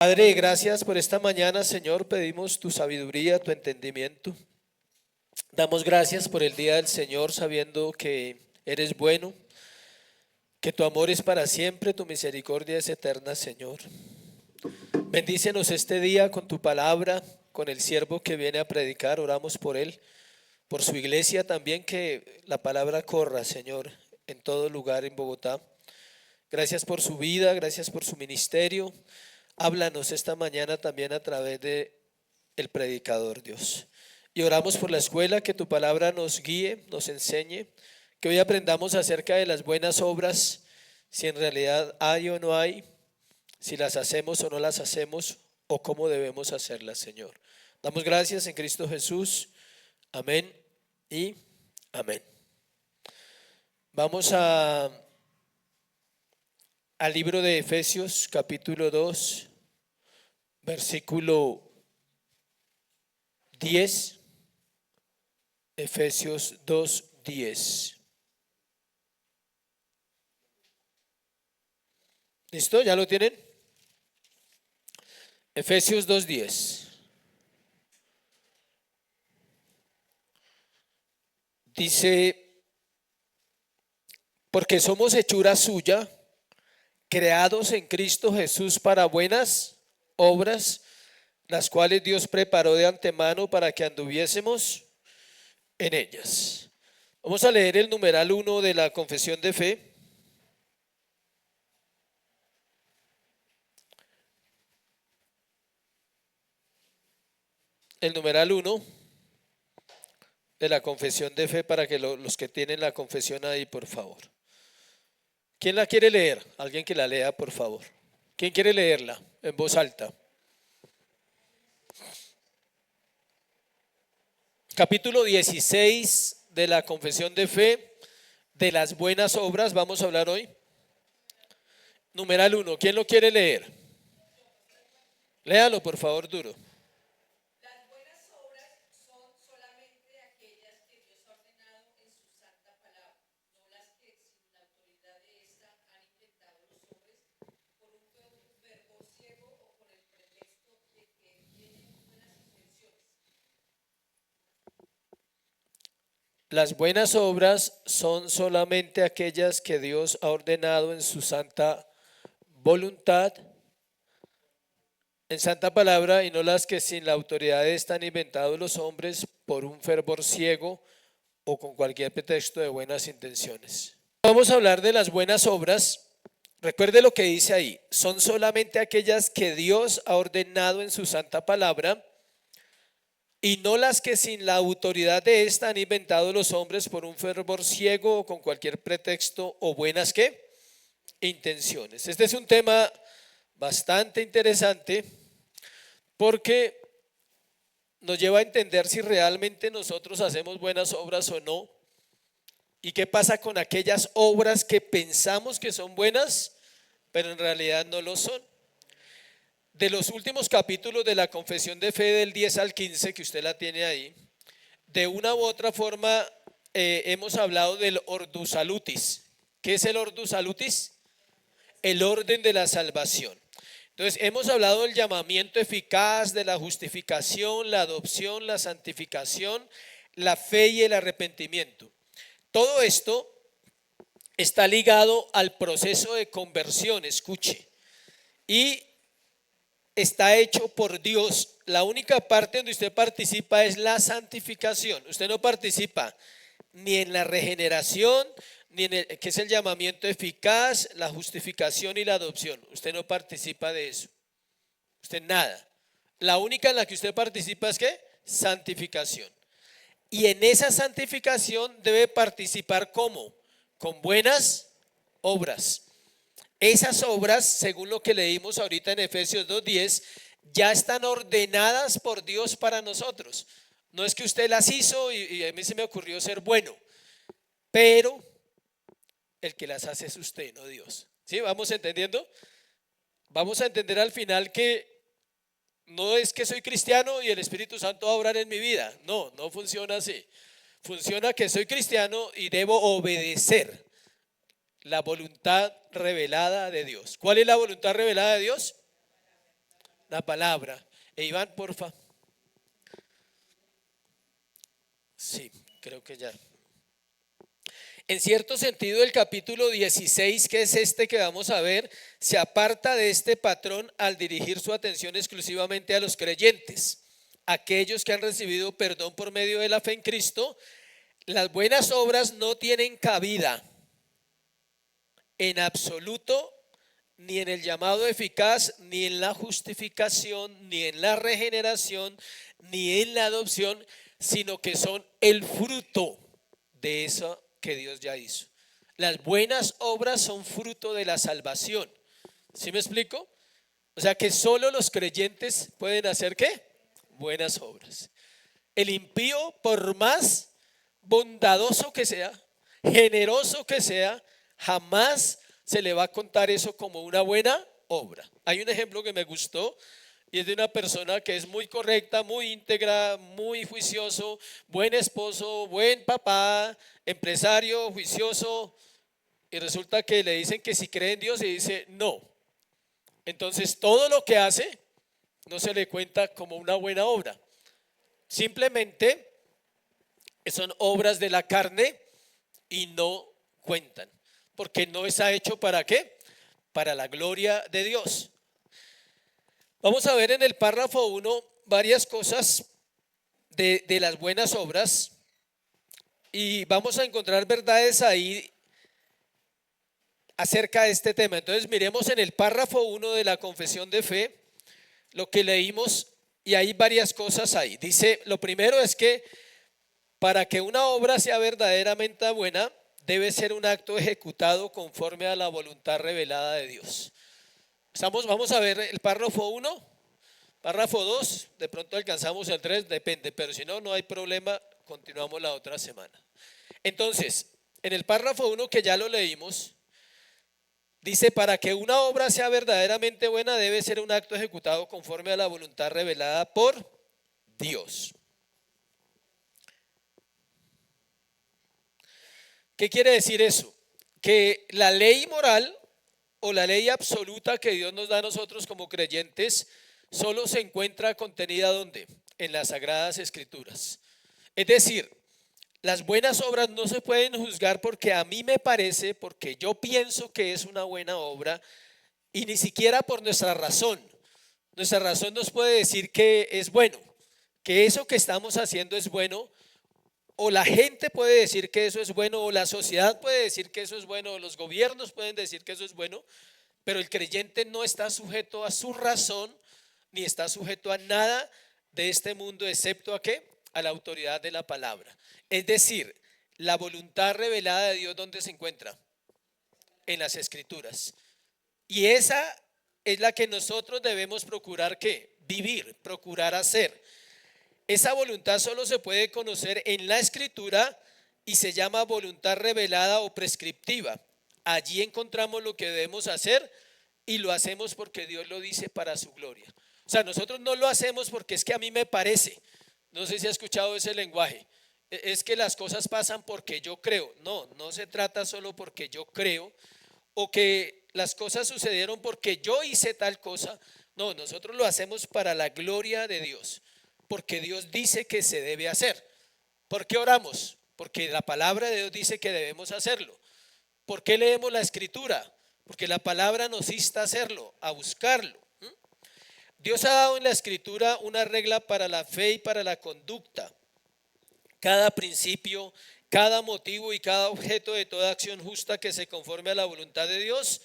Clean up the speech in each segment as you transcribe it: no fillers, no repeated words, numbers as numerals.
Padre, gracias por esta mañana, Señor. Pedimos tu sabiduría, tu entendimiento. Damos gracias por el día del Señor, sabiendo que eres bueno, que tu amor es para siempre, tu misericordia es eterna, Señor. Bendícenos este día con tu palabra, con el siervo que viene a predicar. Oramos por él, por su iglesia también, que la palabra corra, Señor, en todo lugar en Bogotá. Gracias por su vida, gracias por su ministerio. Háblanos esta mañana también a través de el predicador, Dios. Y oramos por la escuela, que tu palabra nos guíe, nos enseñe, que hoy aprendamos acerca de las buenas obras, si en realidad hay o no hay, si las hacemos o no las hacemos, o cómo debemos hacerlas, Señor. Damos gracias en Cristo Jesús. Amén y amén. Vamos al libro de Efesios, capítulo 2, versículo 10. Efesios 2:10. ¿Listo? ¿Ya lo tienen? Efesios 2:10. Dice: porque somos hechura suya, creados en Cristo Jesús para buenas obras, las cuales Dios preparó de antemano para que anduviésemos en ellas. Vamos a leer el numeral 1 de la confesión de fe. El numeral 1 de la confesión de fe, para que los que tienen la confesión ahí, por favor. ¿Quién la quiere leer? Alguien que la lea, por favor. ¿Quién quiere leerla en voz alta? Capítulo 16 de la confesión de fe, de las buenas obras, vamos a hablar hoy. Numeral 1, ¿quién lo quiere leer? Léalo, por favor, duro. Las buenas obras son solamente aquellas que Dios ha ordenado en su santa palabra, no las que sin la autoridad de ésta han inventado los hombres por un verbo ciego o con el pretexto de que tienen buenas intenciones. Las buenas obras son solamente aquellas que Dios ha ordenado en su santa voluntad, en santa palabra, y no las que sin la autoridad están inventados los hombres por un fervor ciego o con cualquier pretexto de buenas intenciones. Vamos a hablar de las buenas obras. Recuerde lo que dice ahí: son solamente aquellas que Dios ha ordenado en su santa palabra, y no las que sin la autoridad de esta han inventado los hombres por un fervor ciego o con cualquier pretexto o buenas ¿qué? Intenciones. Este es un tema bastante interesante, porque nos lleva a entender si realmente nosotros hacemos buenas obras o no, y qué pasa con aquellas obras que pensamos que son buenas, pero en realidad no lo son. De los últimos capítulos de la confesión de fe, del 10 al 15, que usted la tiene ahí, de una u otra forma hemos hablado del Ordo Salutis. ¿Qué es el Ordo Salutis? El orden de la salvación. Entonces hemos hablado del llamamiento eficaz, de la justificación, la adopción, la santificación, la fe y el arrepentimiento. Todo esto está ligado al proceso de conversión, escuche, y está hecho por Dios. La única parte donde usted participa es la santificación. Usted no participa ni en la regeneración, ni en que es el llamamiento eficaz, la justificación y la adopción. Usted no participa de eso. Usted nada. La única en la que usted participa es ¿qué? Santificación. Y en esa santificación debe participar ¿cómo? Con buenas obras. Esas obras, según lo que leímos ahorita en Efesios 2:10, ya están ordenadas por Dios para nosotros. No es que usted las hizo y a mí se me ocurrió ser bueno, pero el que las hace es usted, no Dios. ¿Sí? ¿Vamos entendiendo? Vamos a entender al final que no es que soy cristiano y el Espíritu Santo va a obrar en mi vida. No, no funciona así. Funciona que soy cristiano y debo obedecer la voluntad revelada de Dios. ¿Cuál es la voluntad revelada de Dios? la palabra. Iván, porfa. Sí, creo que ya. En cierto sentido, el capítulo 16, que es este que vamos a ver, se aparta de este patrón al dirigir su atención exclusivamente a los creyentes, aquellos que han recibido perdón por medio de la fe en Cristo. Las buenas obras no tienen cabida en absoluto, ni en el llamado eficaz, ni en la justificación, ni en la regeneración, ni en la adopción, sino que son el fruto de eso que Dios ya hizo. Las buenas obras son fruto de la salvación. ¿Sí me explico? O sea que solo los creyentes pueden hacer ¿qué? Buenas obras. El impío, por más bondadoso que sea, generoso que sea, jamás se le va a contar eso como una buena obra. Hay un ejemplo que me gustó y es de una persona que es muy correcta, muy íntegra, muy juicioso, buen esposo, buen papá, empresario, juicioso, y resulta que le dicen que si cree en Dios y dice no. Entonces todo lo que hace no se le cuenta como una buena obra. Simplemente son obras de la carne y no cuentan, porque no está hecho ¿para qué? Para la gloria de Dios. Vamos a ver en el párrafo 1 varias cosas de las buenas obras y vamos a encontrar verdades ahí acerca de este tema. Entonces miremos en el párrafo 1 de la confesión de fe lo que leímos y hay varias cosas ahí. Dice, lo primero es que para que una obra sea verdaderamente buena, debe ser un acto ejecutado conforme a la voluntad revelada de Dios. Vamos a ver el párrafo 1, párrafo 2, de pronto alcanzamos el 3, depende, pero si no, no hay problema, continuamos la otra semana. Entonces, en el párrafo 1 que ya lo leímos, dice, para que una obra sea verdaderamente buena, debe ser un acto ejecutado conforme a la voluntad revelada por Dios. ¿Qué quiere decir eso? Que la ley moral o la ley absoluta que Dios nos da a nosotros como creyentes solo se encuentra contenida ¿dónde? En las Sagradas Escrituras. Es decir, las buenas obras no se pueden juzgar porque a mí me parece, porque yo pienso que es una buena obra y ni siquiera por nuestra razón. Nuestra razón nos puede decir que es bueno, que eso que estamos haciendo es bueno, o la gente puede decir que eso es bueno, o la sociedad puede decir que eso es bueno, o los gobiernos pueden decir que eso es bueno, pero el creyente no está sujeto a su razón, ni está sujeto a nada de este mundo, excepto ¿a qué? A la autoridad de la palabra. Es decir, la voluntad revelada de Dios, ¿dónde se encuentra? En las Escrituras. Y esa es la que nosotros debemos procurar ¿qué? Vivir, procurar hacer. Esa voluntad solo se puede conocer en la Escritura y se llama voluntad revelada o prescriptiva. Allí encontramos lo que debemos hacer y lo hacemos porque Dios lo dice para su gloria. O sea, nosotros no lo hacemos porque es que a mí me parece. No sé si ha escuchado ese lenguaje. Es que las cosas pasan porque yo creo. No, no se trata solo porque yo creo o que las cosas sucedieron porque yo hice tal cosa. No, nosotros lo hacemos para la gloria de Dios, porque Dios dice que se debe hacer. ¿Por qué oramos? Porque la palabra de Dios dice que debemos hacerlo. ¿Por qué leemos la Escritura? Porque la palabra nos insta a hacerlo, a buscarlo. Dios ha dado en la Escritura una regla para la fe y para la conducta. Cada principio, cada motivo y cada objeto de toda acción justa que se conforme a la voluntad de Dios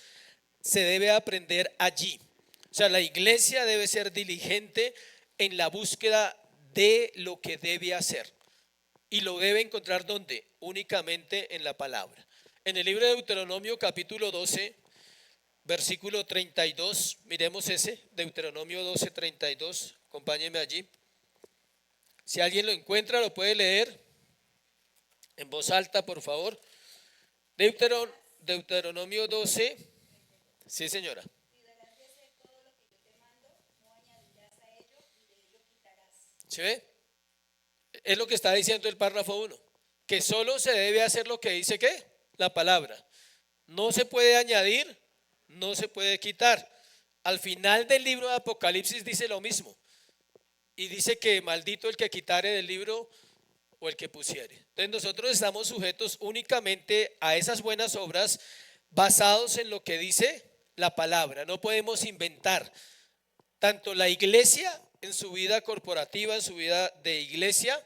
se debe aprender allí. O sea, la iglesia debe ser diligente en la búsqueda de lo que debe hacer. Y lo debe encontrar ¿dónde? Únicamente en la palabra. En el libro de Deuteronomio capítulo 12, versículo 32, miremos ese, Deuteronomio 12, 32, acompáñeme allí. Si alguien lo encuentra, lo puede leer en voz alta, por favor. Deuteronomio 12, sí señora. ¿Sí ve? Es lo que está diciendo el párrafo 1, que solo se debe hacer lo que dice ¿qué? La palabra. No se puede añadir, no se puede quitar. Al final del libro de Apocalipsis dice lo mismo. Y dice que maldito el que quitare del libro o el que pusiere. Entonces nosotros estamos sujetos únicamente a esas buenas obras basados en lo que dice la palabra. No podemos inventar. Tanto la iglesia en su vida corporativa, en su vida de iglesia,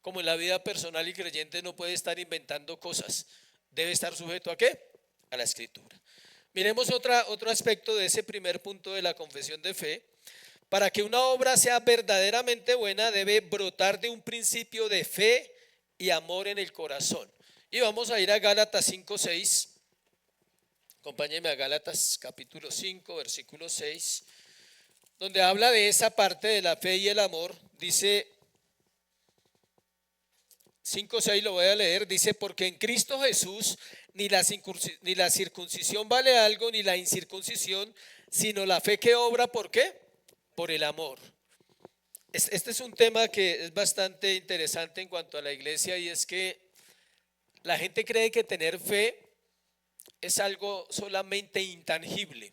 como en la vida personal y creyente no puede estar inventando cosas. Debe estar sujeto ¿a qué? A la escritura. Miremos otro aspecto de ese primer punto de la confesión de fe. Para que una obra sea verdaderamente buena, debe brotar de un principio de fe y amor en el corazón. Y vamos a ir a Gálatas 5:6. Acompáñenme a Gálatas capítulo 5, versículo 6, donde habla de esa parte de la fe y el amor. Dice 5:6, lo voy a leer, dice: porque en Cristo Jesús ni la circuncisión vale algo, ni la incircuncisión, sino la fe que obra, ¿por qué? Por el amor. Este es un tema que es bastante interesante en cuanto a la iglesia, y es que la gente cree que tener fe es algo solamente intangible.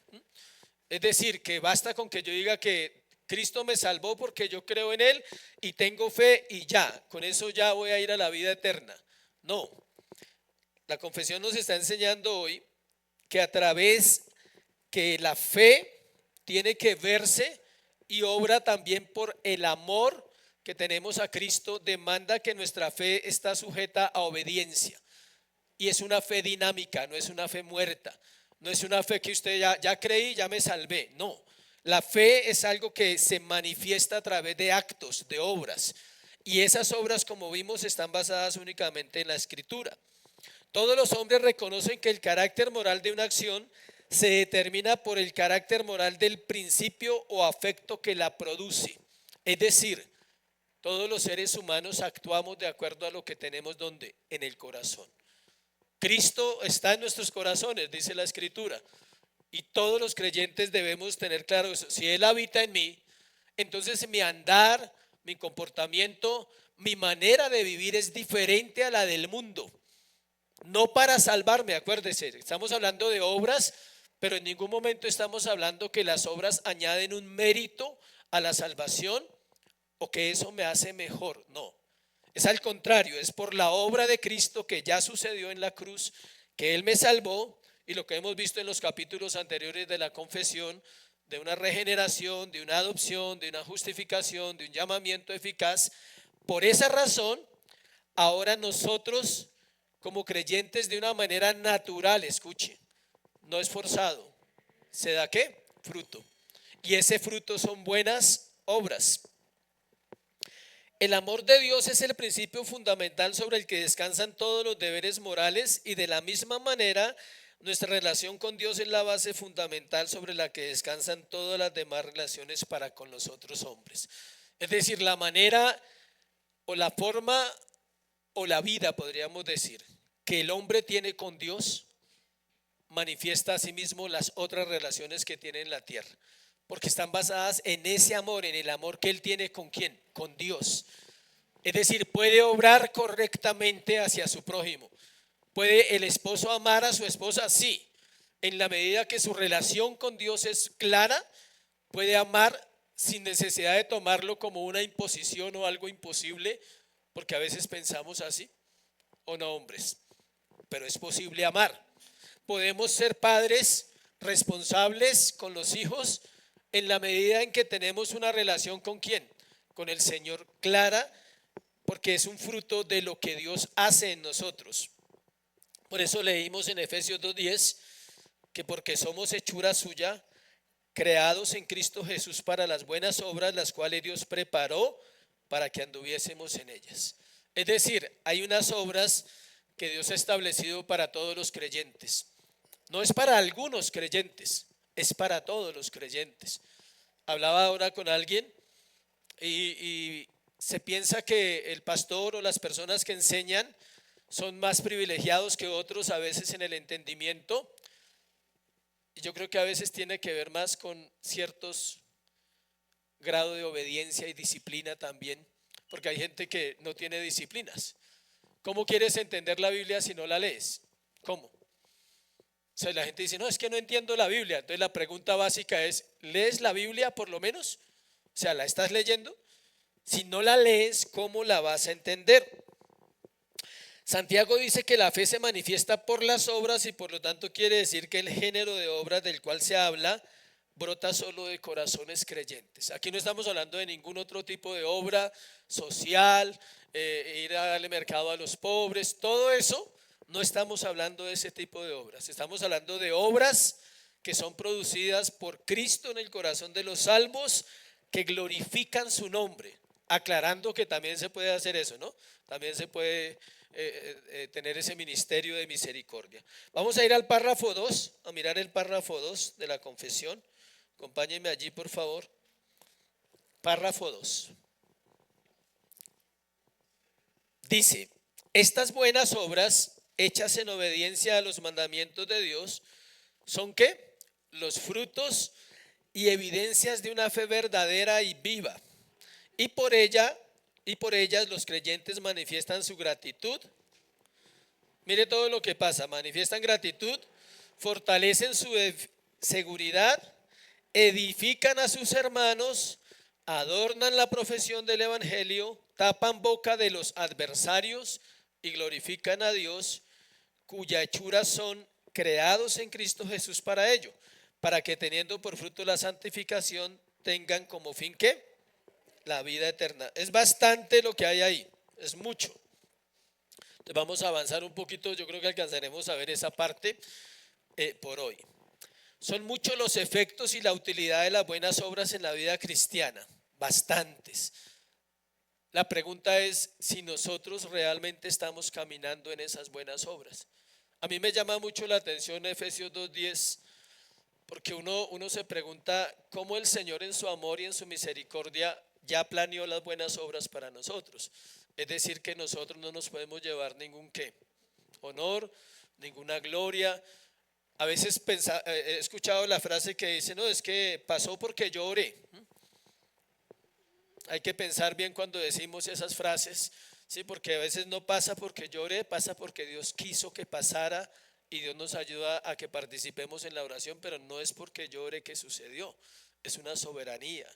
Es decir, que basta con que yo diga que Cristo me salvó porque yo creo en Él y tengo fe y ya, con eso ya voy a ir a la vida eterna. No, la confesión nos está enseñando hoy que a través que la fe tiene que verse y obra también por el amor que tenemos a Cristo, demanda que nuestra fe está sujeta a obediencia. Y es una fe dinámica, no es una fe muerta. No es una fe que usted ya creí, ya me salvé. No, la fe es algo que se manifiesta a través de actos, de obras. Y esas obras, como vimos, están basadas únicamente en la escritura. Todos los hombres reconocen que el carácter moral de una acción se determina por el carácter moral del principio o afecto que la produce. Es decir, todos los seres humanos actuamos de acuerdo a lo que tenemos donde, en el corazón. Cristo está en nuestros corazones, dice la escritura, y todos los creyentes debemos tener claro eso. Si Él habita en mí, entonces mi andar, mi comportamiento, mi manera de vivir es diferente a la del mundo. No para salvarme, acuérdese, estamos hablando de obras, pero en ningún momento estamos hablando que las obras añaden un mérito a la salvación o que eso me hace mejor. No, es al contrario, es por la obra de Cristo que ya sucedió en la cruz, que Él me salvó, y lo que hemos visto en los capítulos anteriores de la confesión, de una regeneración, de una adopción, de una justificación, de un llamamiento eficaz. Por esa razón, ahora nosotros como creyentes de una manera natural, escuche, no es forzado, ¿se da qué? Fruto. Y ese fruto son buenas obras. El amor de Dios es el principio fundamental sobre el que descansan todos los deberes morales, y de la misma manera nuestra relación con Dios es la base fundamental sobre la que descansan todas las demás relaciones para con los otros hombres. Es decir, la manera o la forma o la vida, podríamos decir, que el hombre tiene con Dios manifiesta a sí mismo las otras relaciones que tiene en la tierra, porque están basadas en ese amor, en el amor que él tiene ¿con quién? Con Dios. Es decir, puede obrar correctamente hacia su prójimo. ¿Puede el esposo amar a su esposa? Sí. En la medida que su relación con Dios es clara, puede amar sin necesidad de tomarlo como una imposición o algo imposible, porque a veces pensamos así, ¿o no, hombres? Pero es posible amar. Podemos ser padres responsables con los hijos en la medida en que tenemos una relación ¿con quién? Con el Señor clara, porque es un fruto de lo que Dios hace en nosotros. Por eso leímos en Efesios 2:10 que porque somos hechura suya, creados en Cristo Jesús para las buenas obras, las cuales Dios preparó para que anduviésemos en ellas. Es decir, hay unas obras que Dios ha establecido para todos los creyentes. No es para algunos creyentes, es para todos los creyentes. Hablaba ahora con alguien y se piensa que el pastor o las personas que enseñan son más privilegiados que otros a veces en el entendimiento. Y yo creo que a veces tiene que ver más con ciertos grados de obediencia y disciplina también, porque hay gente que no tiene disciplinas. ¿Cómo quieres entender la Biblia si no la lees? ¿Cómo? O sea, la gente dice, no, es que no entiendo la Biblia. Entonces la pregunta básica es, ¿lees la Biblia por lo menos? O sea, ¿la estás leyendo? Si no la lees, ¿cómo la vas a entender? Santiago dice que la fe se manifiesta por las obras y por lo tanto quiere decir que el género de obras del cual se habla brota solo de corazones creyentes. Aquí no estamos hablando de ningún otro tipo de obra social, ir a darle mercado a los pobres, todo eso. No estamos hablando de ese tipo de obras. Estamos hablando de obras que son producidas por Cristo en el corazón de los salvos, que glorifican su nombre, aclarando que también se puede hacer eso, ¿no? También se puede tener ese ministerio de misericordia. Vamos a ir al párrafo 2, a mirar el párrafo 2 de la confesión. Acompáñenme allí, por favor. Párrafo 2. Dice, estas buenas obras hechas en obediencia a los mandamientos de Dios son ¿qué? Los frutos y evidencias de una fe verdadera y viva. Y por ellas los creyentes manifiestan su gratitud. Mire todo lo que pasa, manifiestan gratitud, fortalecen su seguridad, edifican a sus hermanos, adornan la profesión del evangelio, tapan boca de los adversarios y glorifican a Dios, cuya hechura son creados en Cristo Jesús para ello, para que teniendo por fruto la santificación tengan como fin ¿qué? La vida eterna. Es bastante lo que hay ahí, es mucho. Entonces vamos a avanzar un poquito, yo creo que alcanzaremos a ver esa parte por hoy. Son muchos los efectos y la utilidad de las buenas obras en la vida cristiana, bastantes. La pregunta es si nosotros realmente estamos caminando en esas buenas obras. A mí me llama mucho la atención Efesios 2:10, porque uno se pregunta cómo el Señor en su amor y en su misericordia ya planeó las buenas obras para nosotros. Es decir, que nosotros no nos podemos llevar ningún ¿qué? Honor, ninguna gloria. A veces he escuchado la frase que dice, no, es que pasó porque yo oré. Hay que pensar bien cuando decimos esas frases, ¿sí? Porque a veces no pasa porque yo oré, pasa porque Dios quiso que pasara y Dios nos ayuda a que participemos en la oración, pero no es porque yo oré que sucedió, es una soberanía,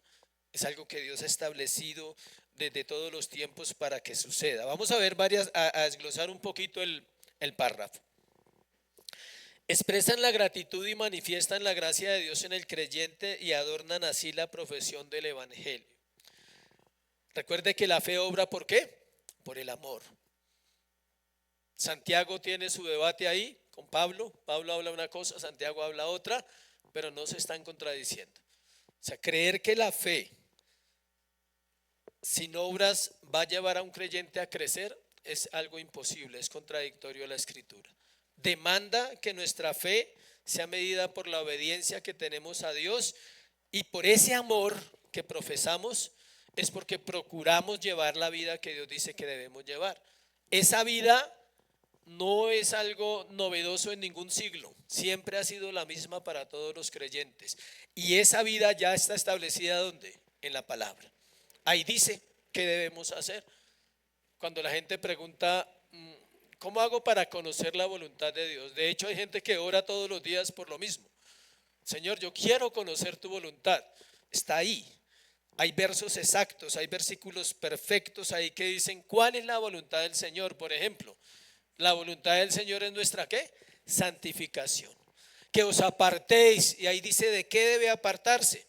es algo que Dios ha establecido desde todos los tiempos para que suceda. Vamos a ver a desglosar un poquito el párrafo. Expresan la gratitud y manifiestan la gracia de Dios en el creyente y adornan así la profesión del evangelio. Recuerde que la fe obra ¿por qué? Por el amor. Santiago tiene su debate ahí con Pablo. Pablo habla una cosa, Santiago habla otra, pero no se están contradiciendo. O sea, creer que la fe sin obras va a llevar a un creyente a crecer es algo imposible, es contradictorio a la Escritura. Demanda que nuestra fe sea medida por la obediencia que tenemos a Dios y por ese amor que profesamos es porque procuramos llevar la vida que Dios dice que debemos llevar. Esa vida no es algo novedoso en ningún siglo, siempre ha sido la misma para todos los creyentes. Y esa vida ya está establecida ¿dónde? En la palabra. Ahí dice qué debemos hacer. Cuando la gente pregunta, ¿cómo hago para conocer la voluntad de Dios? De hecho, hay gente que ora todos los días por lo mismo. Señor, yo quiero conocer tu voluntad. Está ahí. Hay versos exactos, hay versículos perfectos ahí que dicen cuál es la voluntad del Señor. Por ejemplo, la voluntad del Señor es nuestra ¿qué? Santificación. Que os apartéis, y ahí dice de qué debe apartarse.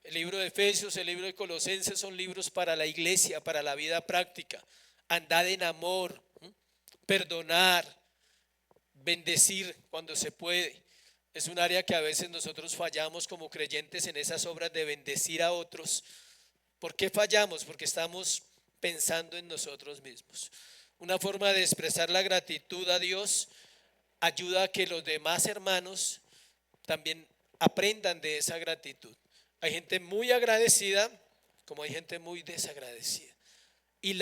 El libro de Efesios, el libro de Colosenses son libros para la iglesia, para la vida práctica. Andad en amor, perdonar, bendecir cuando se puede. Es un área que a veces nosotros fallamos como creyentes en esas obras de bendecir a otros. ¿Por qué fallamos? Porque estamos pensando en nosotros mismos. Una forma de expresar la gratitud a Dios ayuda a que los demás hermanos también aprendan de esa gratitud. Hay gente muy agradecida como hay gente muy desagradecida. Y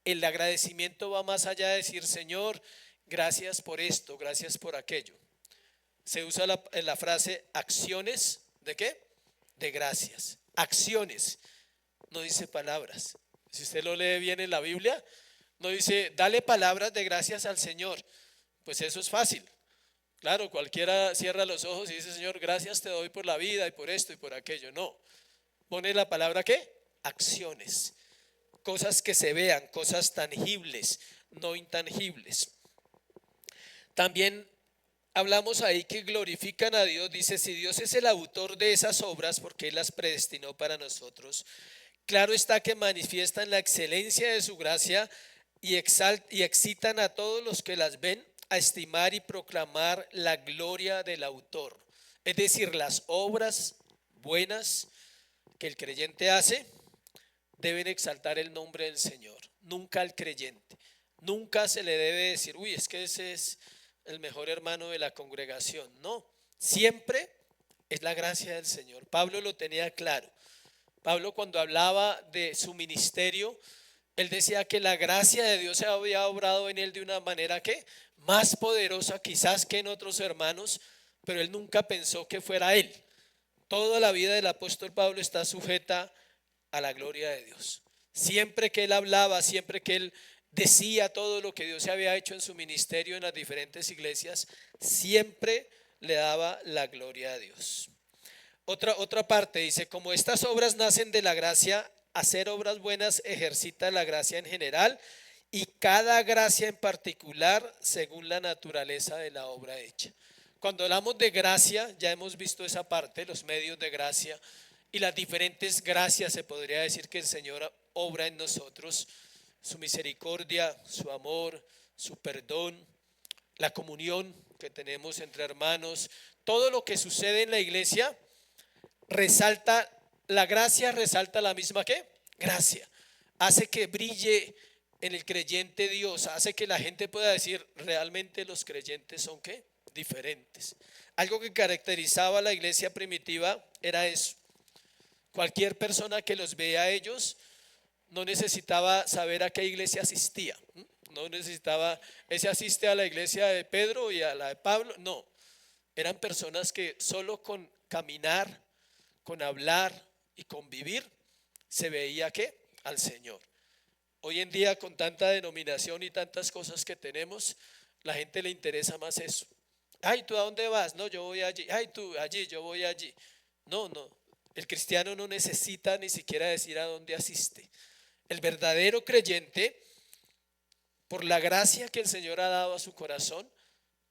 el agradecimiento va más allá de decir, Señor, gracias por esto, gracias por aquello. Se usa la frase acciones ¿de qué? De gracias. Acciones, no dice palabras. Si usted lo lee bien en la Biblia, no dice dale palabras de gracias al Señor. Pues eso es fácil. Claro, cualquiera cierra los ojos y dice, Señor, gracias te doy por la vida y por esto y por aquello. No, pone la palabra ¿qué? Acciones, cosas que se vean, cosas tangibles, no intangibles. También hablamos ahí que glorifican a Dios. Dice, si Dios es el autor de esas obras, porque Él las predestinó para nosotros, claro está que manifiestan la excelencia de su gracia y excitan a todos los que las ven a estimar y proclamar la gloria del autor. Es decir, las obras buenas que el creyente hace deben exaltar el nombre del Señor, nunca al creyente. Nunca se le debe decir, uy, es que ese es el mejor hermano de la congregación. No, siempre es la gracia del Señor. Pablo lo tenía claro. Pablo, cuando hablaba de su ministerio, él decía que la gracia de Dios se había obrado en él de una manera que más poderosa quizás que en otros hermanos, pero él nunca pensó que fuera él. Toda la vida del apóstol Pablo está sujeta a la gloria de Dios. Siempre que él hablaba, siempre que él decía todo lo que Dios se había hecho en su ministerio en las diferentes iglesias, siempre le daba la gloria a Dios. Otra parte dice, como estas obras nacen de la gracia, hacer obras buenas ejercita la gracia en general y cada gracia en particular según la naturaleza de la obra hecha. Cuando hablamos de gracia, ya hemos visto esa parte, los medios de gracia y las diferentes gracias, se podría decir que el Señor obra en nosotros, su misericordia, su amor, su perdón, la comunión que tenemos entre hermanos, todo lo que sucede en la iglesia resalta, la gracia resalta la misma que gracia, hace que brille en el creyente Dios, hace que la gente pueda decir, realmente los creyentes son ¿qué? Diferentes. Algo que caracterizaba a la iglesia primitiva era eso. Cualquier persona que los vea a ellos no necesitaba saber a qué iglesia asistía. No necesitaba, ese asiste a la iglesia de Pedro y a la de Pablo. No, eran personas que solo con caminar, con hablar y convivir se veía ¿qué? Al Señor. Hoy en día con tanta denominación y tantas cosas que tenemos, la gente le interesa más eso. Ay, ¿tú a dónde vas? No, yo voy allí. Ay, tú allí, yo voy allí. No, no. El cristiano no necesita ni siquiera decir a dónde asiste. El verdadero creyente, por la gracia que el Señor ha dado a su corazón,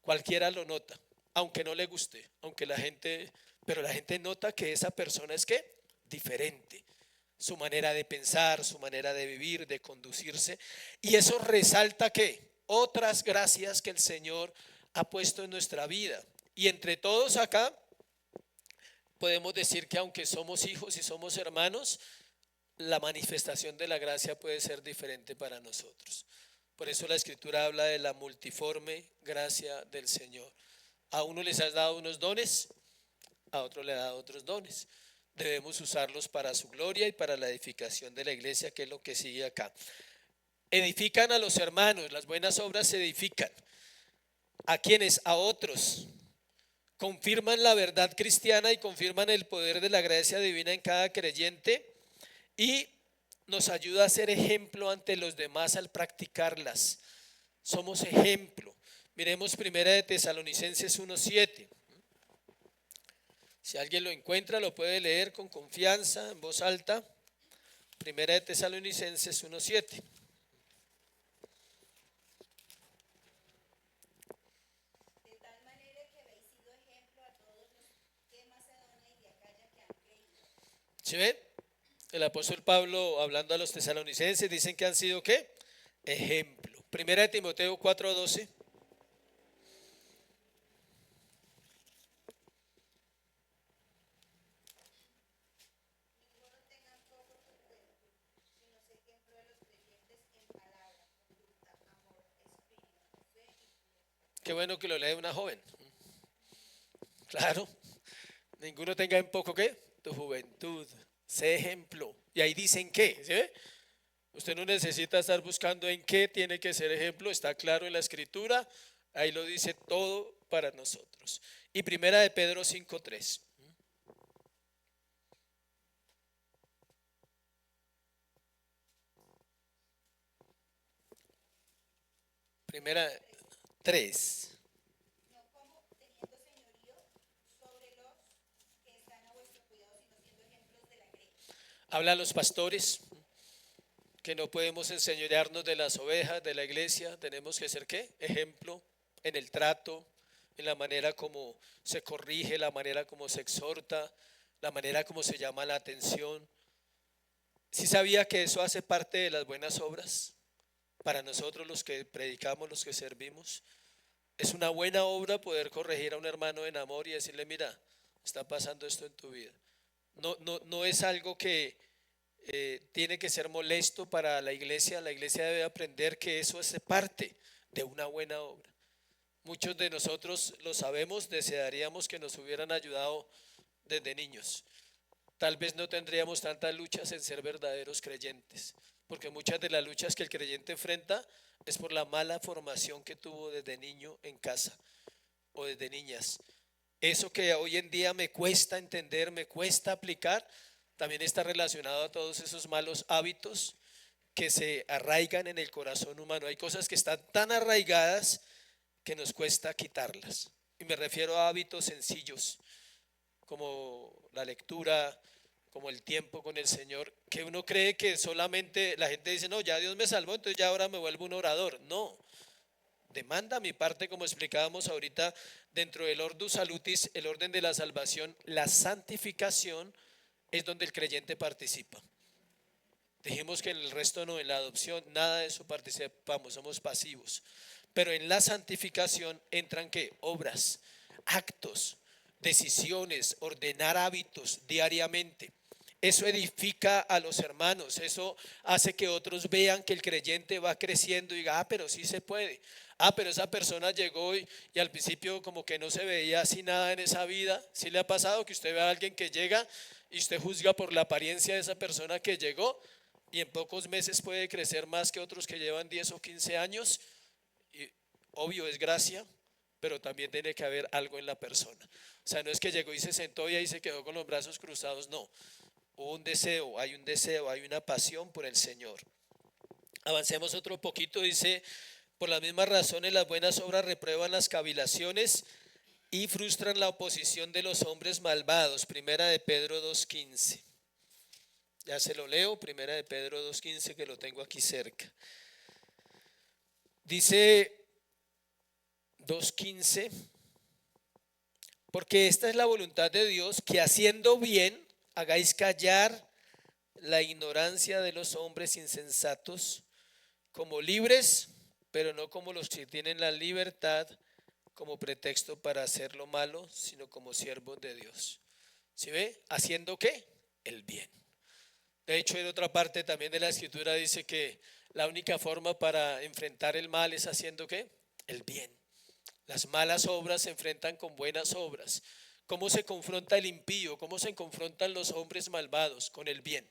cualquiera lo nota, aunque no le guste, aunque la gente, pero la gente nota que esa persona es ¿qué? Diferente. Su manera de pensar, su manera de vivir, de conducirse, y eso resalta ¿qué? Otras gracias que el Señor ha puesto en nuestra vida. Y entre todos acá podemos decir que aunque somos hijos y somos hermanos, la manifestación de la gracia puede ser diferente para nosotros. Por eso la Escritura habla de la multiforme gracia del Señor. A uno les has dado unos dones, a otro le ha dado otros dones. Debemos usarlos para su gloria y para la edificación de la iglesia, que es lo que sigue acá. Edifican a los hermanos, las buenas obras se edifican. ¿A quienes? A otros. Confirman la verdad cristiana y confirman el poder de la gracia divina en cada creyente y nos ayuda a ser ejemplo ante los demás al practicarlas. Somos ejemplo. Miremos primera de Tesalonicenses 1:7. Si alguien lo encuentra, lo puede leer con confianza, en voz alta. Primera de Tesalonicenses 1:7. De tal manera que habéis sido ejemplo a todos los de Macedonia y de Acaya que han creído. ¿Sí ven? El apóstol Pablo hablando a los tesalonicenses dicen que han sido ¿qué? Ejemplo. Primera de Timoteo 4:12. Ninguno tenga poco tu juventud, sino sé ejemplo de los creyentes en palabra, conducta, amor, espíritu, fe y piedad. Qué bueno que lo lee una joven. Claro. Ninguno tenga en poco ¿qué? Tu juventud. Sé ejemplo. Y ahí dicen qué. ¿Sí ve? Usted no necesita estar buscando en qué tiene que ser ejemplo. Está claro en la escritura. Ahí lo dice todo para nosotros. Y primera de Pedro 5:3. Primera 3. No como de Habla a los pastores que no podemos enseñorearnos de las ovejas de la iglesia, tenemos que ser ¿qué? Ejemplo en el trato, en la manera como se corrige, la manera como se exhorta, la manera como se llama la atención. ¿Sí sabía que eso hace parte de las buenas obras? Para nosotros los que predicamos, los que servimos, es una buena obra poder corregir a un hermano en amor y decirle, mira, está pasando esto en tu vida. No es algo que tiene que ser molesto para la iglesia. La iglesia debe aprender que eso es parte de una buena obra. Muchos de nosotros lo sabemos, desearíamos que nos hubieran ayudado desde niños. Tal vez no tendríamos tantas luchas en ser verdaderos creyentes, porque muchas de las luchas que el creyente enfrenta es por la mala formación que tuvo desde niño en casa o desde niñas. Eso que hoy en día me cuesta entender, me cuesta aplicar, también está relacionado a todos esos malos hábitos que se arraigan en el corazón humano. Hay cosas que están tan arraigadas que nos cuesta quitarlas. Y me refiero a hábitos sencillos, como la lectura, como el tiempo con el Señor, que uno cree que solamente la gente dice, no, ya Dios me salvó, entonces ya ahora me vuelvo un orador. No, demanda mi parte, como explicábamos ahorita, dentro del Ordo Salutis, el orden de la salvación, la santificación es donde el creyente participa. Dijimos que en el resto no, en la adopción, nada de eso participamos, somos pasivos. Pero en la santificación entran ¿qué? Obras, actos, decisiones, ordenar hábitos diariamente. Eso edifica a los hermanos, eso hace que otros vean que el creyente va creciendo y diga, pero sí se puede. Pero esa persona llegó y al principio como que no se veía así nada en esa vida. ¿Sí le ha pasado que usted ve a alguien que llega y usted juzga por la apariencia de esa persona que llegó y en pocos meses puede crecer más que otros que llevan 10 o 15 años? Y obvio es gracia, pero también tiene que haber algo en la persona. O sea, no es que llegó y se sentó y ahí se quedó con los brazos cruzados, no. Hubo un deseo, hay una pasión por el Señor. Avancemos otro poquito, dice, por las mismas razones las buenas obras reprueban las cavilaciones y frustran la oposición de los hombres malvados. Primera de Pedro 2:15. Ya se lo leo, Primera de Pedro 2:15, que lo tengo aquí cerca. Dice 2:15, porque esta es la voluntad de Dios, que haciendo bien hagáis callar la ignorancia de los hombres insensatos, como libres, pero no como los que tienen la libertad como pretexto para hacer lo malo, sino como siervos de Dios. ¿Sí ve? ¿Haciendo qué? El bien. De hecho, en otra parte también de la escritura dice que la única forma para enfrentar el mal es haciendo ¿qué? El bien. Las malas obras se enfrentan con buenas obras. ¿Cómo se confronta el impío? ¿Cómo se confrontan los hombres malvados? Con el bien.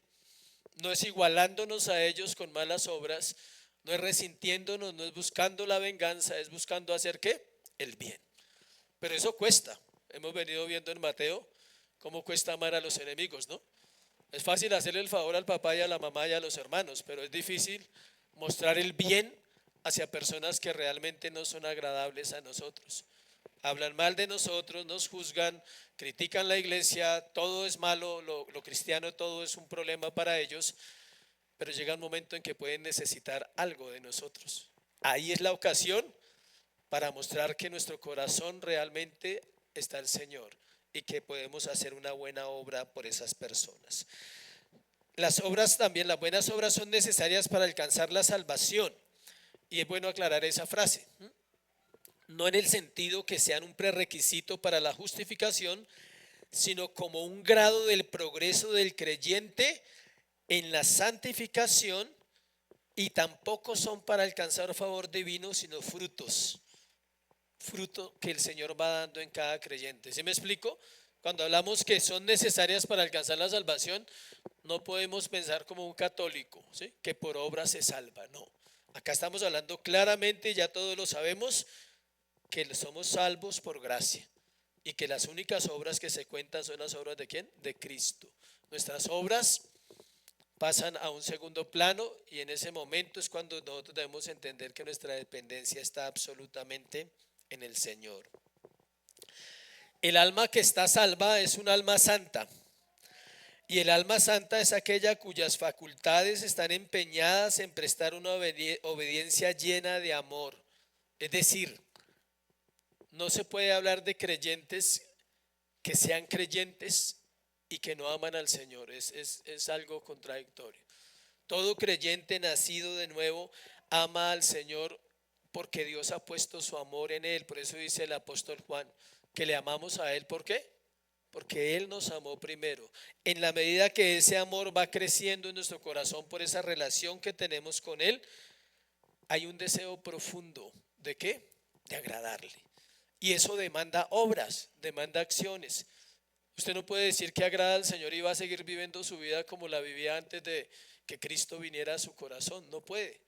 No es igualándonos a ellos con malas obras, no es resintiéndonos, no es buscando la venganza, es buscando hacer ¿qué? El bien. Pero eso cuesta. Hemos venido viendo en Mateo cómo cuesta amar a los enemigos, ¿no? Es fácil hacerle el favor al papá y a la mamá y a los hermanos, pero es difícil mostrar el bien hacia personas que realmente no son agradables a nosotros. Hablan mal de nosotros, nos juzgan, critican la iglesia, todo es malo, lo cristiano todo es un problema para ellos, pero llega un momento en que pueden necesitar algo de nosotros. Ahí es la ocasión para mostrar que en nuestro corazón realmente está el Señor y que podemos hacer una buena obra por esas personas. Las obras también, las buenas obras son necesarias para alcanzar la salvación. Y es bueno aclarar esa frase. No en el sentido que sean un prerequisito para la justificación, sino como un grado del progreso del creyente en la santificación, y tampoco son para alcanzar favor divino, sino frutos. Fruto que el Señor va dando en cada creyente. ¿Sí me explico? Cuando hablamos que son necesarias para alcanzar la salvación, no podemos pensar como un católico, ¿sí? Que por obra se salva, no. Acá estamos hablando claramente, ya todos lo sabemos, que somos salvos por gracia y que las únicas obras que se cuentan son las obras de ¿quién? De Cristo. Nuestras obras pasan a un segundo plano y en ese momento es cuando nosotros debemos entender que nuestra dependencia está absolutamente en el Señor. El alma que está salva es un alma santa Y el alma santa es aquella cuyas facultades están empeñadas en prestar una obediencia llena de amor. Es decir, no se puede hablar de creyentes que sean creyentes y que no aman al Señor. Es algo contradictorio. Todo creyente nacido de nuevo ama al Señor porque Dios ha puesto su amor en él. Por eso dice el apóstol Juan que le amamos a él. ¿Por qué? Porque Él nos amó primero. En la medida que ese amor va creciendo en nuestro corazón por esa relación que tenemos con Él, hay un deseo profundo. ¿De qué? De agradarle. Y eso demanda obras, demanda acciones. Usted no puede decir que agrada al Señor y va a seguir viviendo su vida como la vivía antes de que Cristo viniera a su corazón. No puede,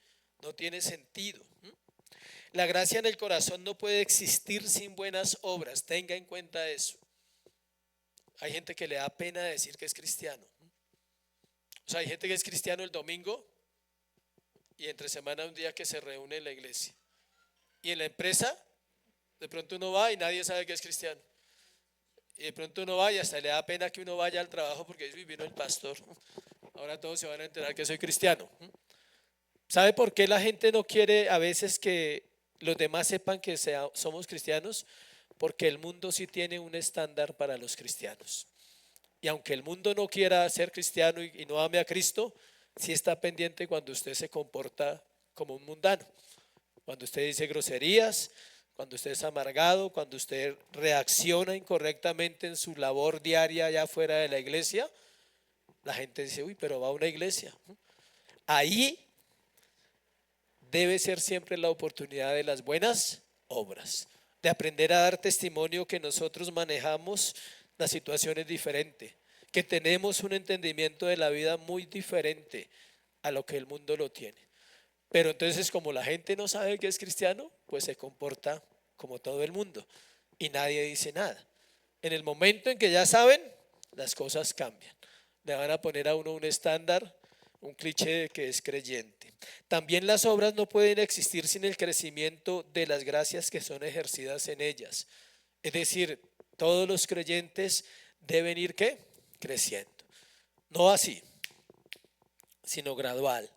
no tiene sentido. La gracia en el corazón no puede existir sin buenas obras. Tenga en cuenta eso. Hay gente que le da pena decir que es cristiano. O sea, hay gente que es cristiano el domingo y entre semana un día que se reúne en la iglesia. Y en la empresa, de pronto uno va y nadie sabe que es cristiano. Y de pronto uno va y hasta le da pena que uno vaya al trabajo porque dice, vino el pastor. Ahora todos se van a enterar que soy cristiano. ¿Sabe por qué la gente no quiere a veces que los demás sepan que somos cristianos? Porque el mundo sí tiene un estándar para los cristianos. Y aunque el mundo no quiera ser cristiano y no ame a Cristo, sí está pendiente cuando usted se comporta como un mundano. Cuando usted dice groserías, cuando usted es amargado, cuando usted reacciona incorrectamente en su labor diaria allá fuera de la iglesia, la gente dice, uy, pero va a una iglesia. Ahí debe ser siempre la oportunidad de las buenas obras, de aprender a dar testimonio que nosotros manejamos las situaciones diferentes, que tenemos un entendimiento de la vida muy diferente a lo que el mundo lo tiene. Pero entonces como la gente no sabe que es cristiano, pues se comporta como todo el mundo y nadie dice nada. En el momento en que ya saben, las cosas cambian. Le van a poner a uno un estándar, un cliché de que es creyente. También las obras no pueden existir sin el crecimiento de las gracias que son ejercidas en ellas. Es decir, todos los creyentes deben ir ¿qué? Creciendo. No así, sino gradual,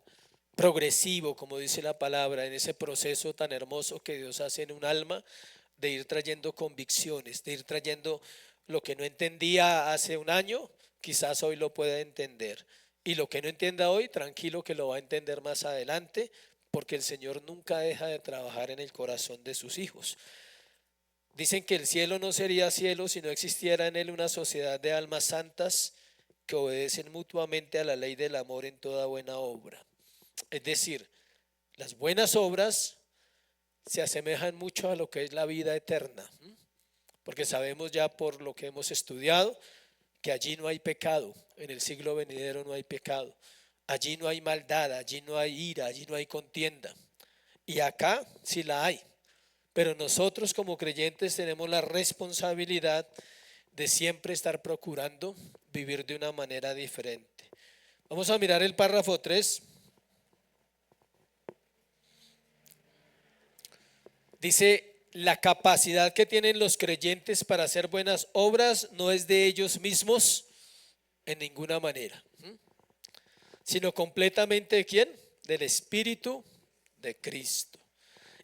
progresivo, como dice la palabra, en ese proceso tan hermoso que Dios hace en un alma, de ir trayendo convicciones, de ir trayendo lo que no entendía hace un año, quizás hoy lo pueda entender. Y lo que no entienda hoy, tranquilo que lo va a entender más adelante, porque el Señor nunca deja de trabajar en el corazón de sus hijos. Dicen que el cielo no sería cielo si no existiera en él una sociedad de almas santas que obedecen mutuamente a la ley del amor en toda buena obra. Es decir, las buenas obras se asemejan mucho a lo que es la vida eterna, porque sabemos ya por lo que hemos estudiado que allí no hay pecado, en el siglo venidero no hay pecado, allí no hay maldad, allí no hay ira, allí no hay contienda, y acá sí la hay. Pero nosotros como creyentes tenemos la responsabilidad de siempre estar procurando vivir de una manera diferente. Vamos a mirar el párrafo 3. Dice, la capacidad que tienen los creyentes para hacer buenas obras no es de ellos mismos en ninguna manera, sino completamente de ¿quién? Del Espíritu de Cristo.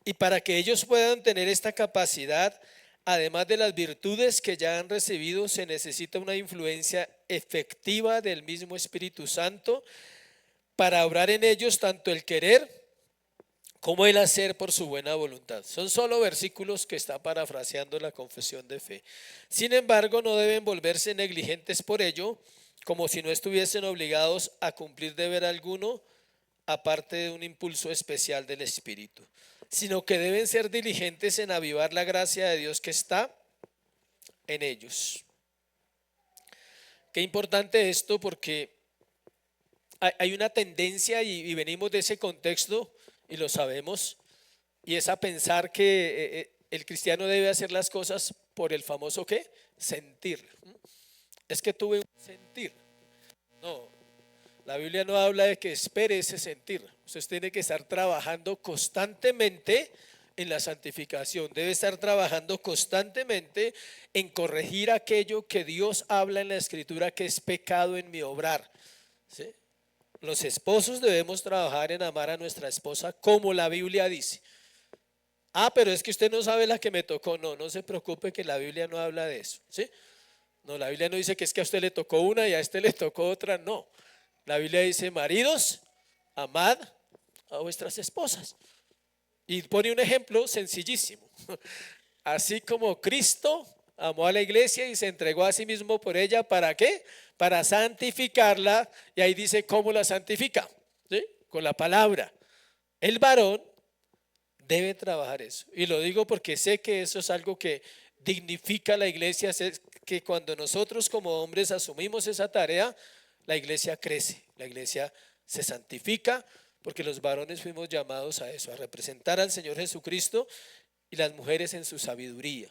Y para que ellos puedan tener esta capacidad, además de las virtudes que ya han recibido, se necesita una influencia efectiva del mismo Espíritu Santo para obrar en ellos tanto el querer como el hacer por su buena voluntad. Son solo versículos que está parafraseando la confesión de fe. Sin embargo, no deben volverse negligentes por ello, como si no estuviesen obligados a cumplir deber alguno, aparte de un impulso especial del Espíritu, sino que deben ser diligentes en avivar la gracia de Dios que está en ellos. Qué importante esto, porque hay una tendencia y venimos de ese contexto y lo sabemos, y es a pensar que el cristiano debe hacer las cosas por el famoso ¿qué? Sentir. Es que tuve un sentir. No, la Biblia no habla de que espere ese sentir. Usted tiene que estar trabajando constantemente en la santificación, debe estar trabajando constantemente en corregir aquello que Dios habla en la Escritura que es pecado en mi obrar, ¿sí? Los esposos debemos trabajar en amar a nuestra esposa como la Biblia dice. Ah, pero es que usted no sabe la que me tocó. No, no se preocupe que la Biblia no habla de eso, ¿sí? No, la Biblia no dice que es que a usted le tocó una y a este le tocó otra, no. La Biblia dice, maridos, amad a vuestras esposas. Y pone un ejemplo sencillísimo. Así como Cristo amó a la iglesia y se entregó a sí mismo por ella, ¿para qué? Para santificarla. Y ahí dice cómo la santifica, ¿sí? Con la palabra. El varón debe trabajar eso. Y lo digo porque sé que eso es algo que dignifica a la iglesia, sé que cuando nosotros como hombres asumimos esa tarea, la iglesia crece, la iglesia se santifica, porque los varones fuimos llamados a eso, a representar al Señor Jesucristo, y las mujeres en su sabiduría.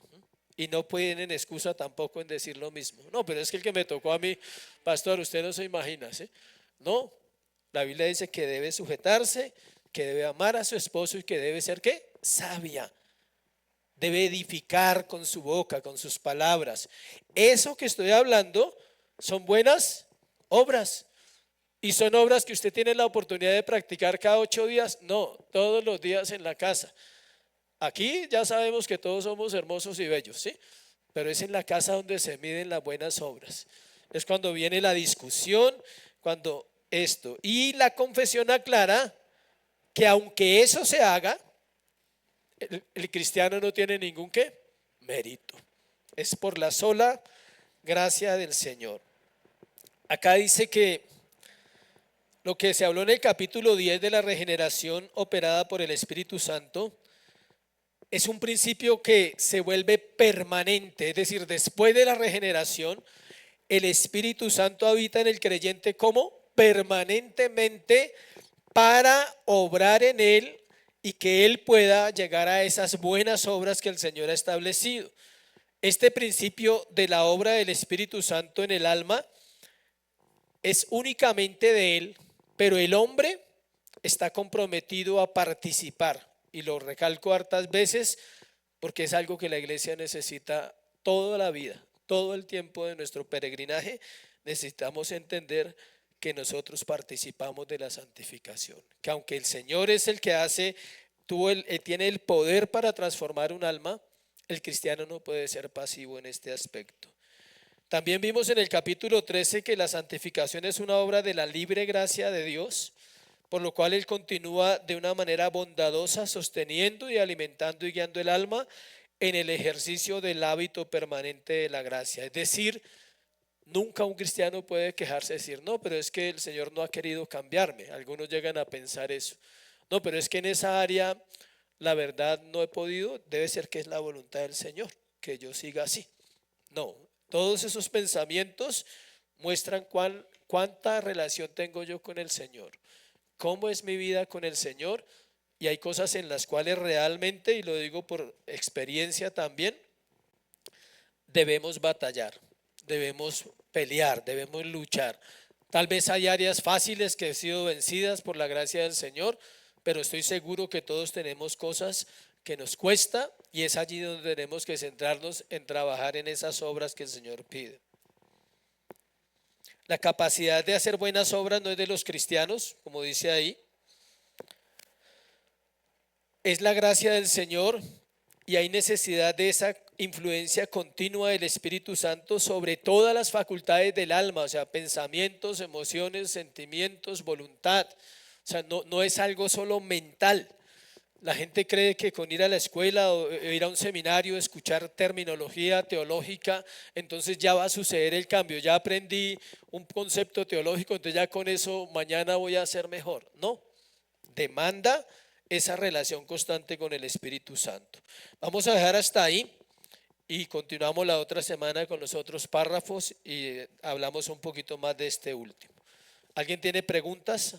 Y no tienen excusa tampoco en decir lo mismo. No, pero es que el que me tocó a mí, pastor, usted no se imagina, ¿sí? No, la Biblia dice que debe sujetarse, que debe amar a su esposo y que debe ser, ¿qué? Sabia. Debe edificar con su boca, con sus palabras. Eso que estoy hablando son buenas obras. ¿Y son obras que usted tiene la oportunidad de practicar cada 8 días? No, todos los días en la casa. Aquí ya sabemos que todos somos hermosos y bellos, ¿sí? Pero es en la casa donde se miden las buenas obras. Es cuando viene la discusión, cuando esto. Y la confesión aclara que aunque eso se haga, el cristiano no tiene ningún ¿qué? Mérito. Es por la sola gracia del Señor. Acá dice que lo que se habló en el capítulo 10 de la regeneración operada por el Espíritu Santo es un principio que se vuelve permanente, es decir, después de la regeneración, el Espíritu Santo habita en el creyente como permanentemente para obrar en él y que él pueda llegar a esas buenas obras que el Señor ha establecido. Este principio de la obra del Espíritu Santo en el alma es únicamente de él, pero el hombre está comprometido a participar. Y lo recalco hartas veces porque es algo que la iglesia necesita toda la vida, todo el tiempo de nuestro peregrinaje. Necesitamos entender que nosotros participamos de la santificación, que aunque el Señor es el que hace, tiene el poder para transformar un alma, el cristiano no puede ser pasivo en este aspecto. También vimos en el capítulo 13 que la santificación es una obra de la libre gracia de Dios, por lo cual Él continúa de una manera bondadosa sosteniendo y alimentando y guiando el alma en el ejercicio del hábito permanente de la gracia. Es decir, nunca un cristiano puede quejarse y decir, no, pero es que el Señor no ha querido cambiarme. Algunos llegan a pensar eso. No, pero es que en esa área la verdad no he podido, debe ser que es la voluntad del Señor, que yo siga así. No, todos esos pensamientos muestran cuánta relación tengo yo con el Señor, cómo es mi vida con el Señor, y hay cosas en las cuales realmente, y lo digo por experiencia también, debemos batallar, debemos pelear, debemos luchar. Tal vez hay áreas fáciles que han sido vencidas por la gracia del Señor, pero estoy seguro que todos tenemos cosas que nos cuesta y es allí donde tenemos que centrarnos en trabajar en esas obras que el Señor pide. La capacidad de hacer buenas obras no es de los cristianos, como dice ahí. Es la gracia del Señor y hay necesidad de esa influencia continua del Espíritu Santo sobre todas las facultades del alma, o sea, pensamientos, emociones, sentimientos, voluntad. O sea, no es algo solo mental. La gente cree que con ir a la escuela o ir a un seminario, escuchar terminología teológica, entonces ya va a suceder el cambio. Ya aprendí un concepto teológico, entonces ya con eso mañana voy a ser mejor. No, demanda esa relación constante con el Espíritu Santo. Vamos a dejar hasta ahí y continuamos la otra semana con los otros párrafos y hablamos un poquito más de este último. ¿Alguien tiene preguntas?